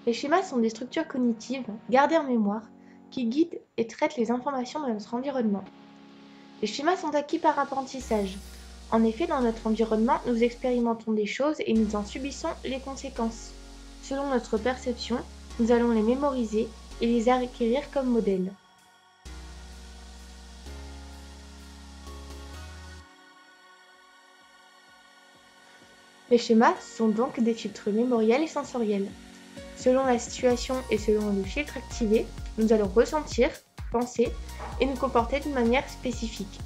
Les schémas sont des structures cognitives, gardées en mémoire, qui guident et traitent les informations de notre environnement. Les schémas sont acquis par apprentissage. En effet, dans notre environnement, nous expérimentons des choses et nous en subissons les conséquences. Selon notre perception, nous allons les mémoriser et les acquérir comme modèles. Les schémas sont donc des filtres mémoriels et sensoriels. Selon la situation et selon le filtre activé, nous allons ressentir, penser et nous comporter d'une manière spécifique.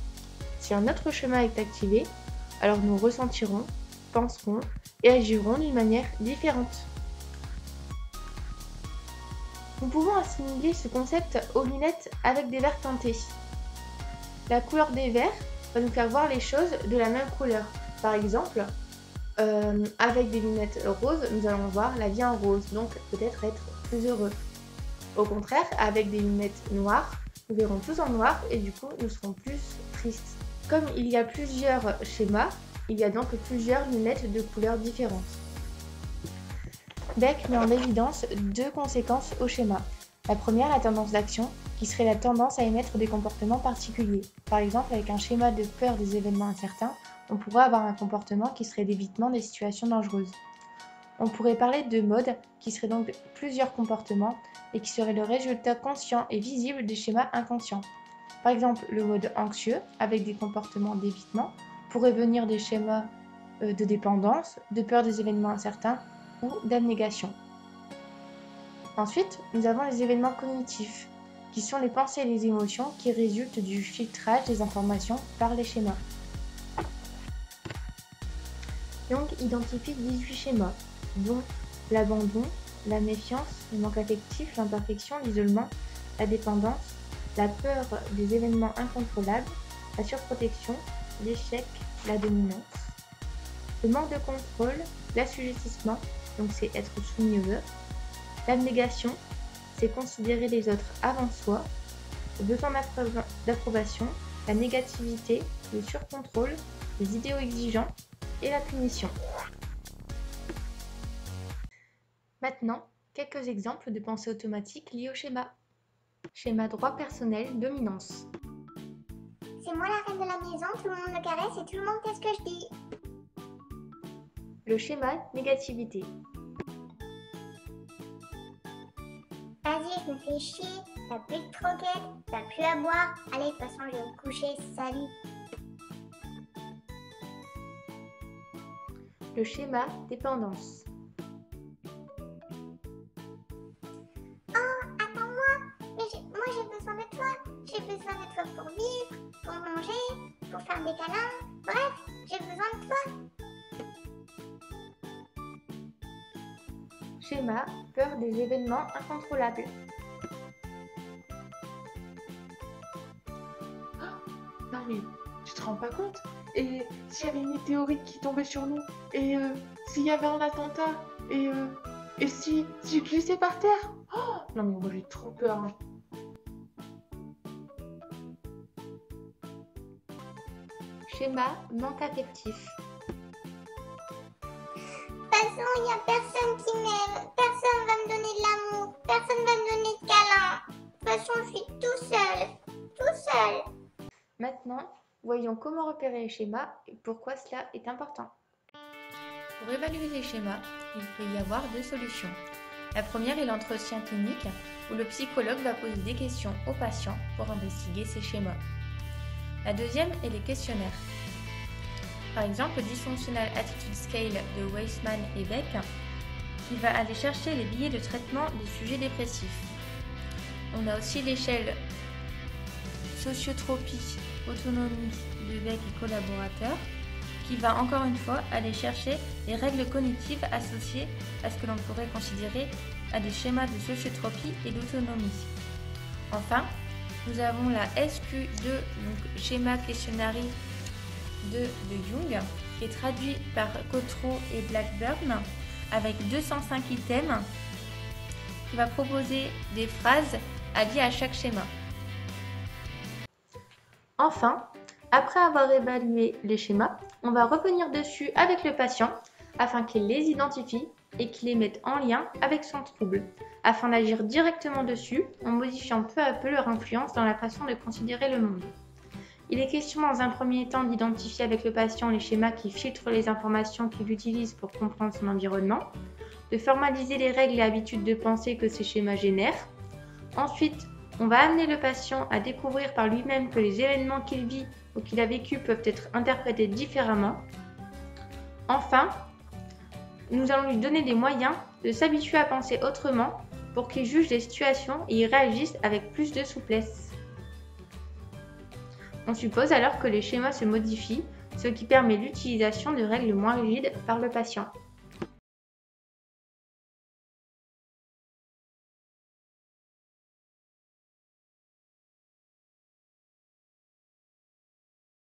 Si un autre schéma est activé, alors nous ressentirons, penserons et agirons d'une manière différente. Nous pouvons assimiler ce concept aux lunettes avec des verres teintés. La couleur des verres va nous faire voir les choses de la même couleur. Par exemple, avec des lunettes roses, nous allons voir la vie en rose, donc peut-être être plus heureux. Au contraire, avec des lunettes noires, nous verrons tout en noir et du coup nous serons plus tristes. Comme il y a plusieurs schémas, il y a donc plusieurs lunettes de couleurs différentes. Beck met en évidence deux conséquences au schéma. La première, la tendance d'action, qui serait la tendance à émettre des comportements particuliers. Par exemple, avec un schéma de peur des événements incertains, on pourrait avoir un comportement qui serait d'évitement des situations dangereuses. On pourrait parler de mode, qui serait donc plusieurs comportements et qui serait le résultat conscient et visible des schémas inconscients. Par exemple, le mode anxieux, avec des comportements d'évitement, pourrait venir des schémas de dépendance, de peur des événements incertains ou d'abnégation. Ensuite, nous avons les événements cognitifs, qui sont les pensées et les émotions qui résultent du filtrage des informations par les schémas. Jung identifie 18 schémas, dont l'abandon, la méfiance, le manque affectif, l'imperfection, l'isolement, la dépendance, la peur des événements incontrôlables, la surprotection, l'échec, la dominance, le manque de contrôle, l'assujettissement, donc c'est être soumis aux autres, l'abnégation, c'est considérer les autres avant soi, le besoin d'approbation, la négativité, le surcontrôle, les idéaux exigeants et la punition. Maintenant, quelques exemples de pensée automatique liés au schéma. Schéma droit personnel, dominance. C'est moi la reine de la maison, tout le monde me caresse et tout le monde fait ce que je dis. Le schéma négativité. Vas-y, je me fais chier, t'as plus de croquettes, t'as plus à boire. Allez, de toute façon, je vais me coucher, salut. Le schéma dépendance. Oh, attends-moi, mais moi j'ai besoin de toi. J'ai besoin de toi pour vivre, pour manger, pour faire des câlins. Bref, j'ai besoin de toi. Schéma peur des événements incontrôlables. Non mais tu te rends pas compte? Et s'il y avait une météorite qui tombait sur nous? Et s'il y avait un attentat? Et si je glissais par terre? Oh, non mais moi j'ai trop peur. Hein. Schéma manque affectif. De toute façon, il n'y a personne qui m'aime. Personne va me donner de l'amour. Personne va me donner de câlins. De toute façon, je suis tout seul. Tout seul. Maintenant, voyons comment repérer les schémas et pourquoi cela est important. Pour évaluer les schémas, il peut y avoir deux solutions. La première est l'entretien clinique, où le psychologue va poser des questions aux patients pour investiguer ces schémas. La deuxième est les questionnaires. Par exemple, le Dysfunctional Attitude Scale de Weissman et Beck, qui va aller chercher les billets de traitement des sujets dépressifs. On a aussi l'échelle Sociotropie, Autonomie de Beck et collaborateurs, qui va encore une fois aller chercher les règles cognitives associées à ce que l'on pourrait considérer à des schémas de sociotropie et d'autonomie. Enfin, nous avons la SQ2, donc schéma questionnaire de Jung, qui est traduit par Cotreau et Blackburn, avec 205 items, qui va proposer des phrases alliées à chaque schéma. Enfin, après avoir évalué les schémas, on va revenir dessus avec le patient afin qu'il les identifie et qu'il les mette en lien avec son trouble, afin d'agir directement dessus en modifiant peu à peu leur influence dans la façon de considérer le monde. Il est question dans un premier temps d'identifier avec le patient les schémas qui filtrent les informations qu'il utilise pour comprendre son environnement, de formaliser les règles et habitudes de pensée que ces schémas génèrent. Ensuite, on va amener le patient à découvrir par lui-même que les événements qu'il vit ou qu'il a vécu peuvent être interprétés différemment. Enfin, nous allons lui donner des moyens de s'habituer à penser autrement pour qu'il juge les situations et y réagisse avec plus de souplesse. On suppose alors que les schémas se modifient, ce qui permet l'utilisation de règles moins rigides par le patient.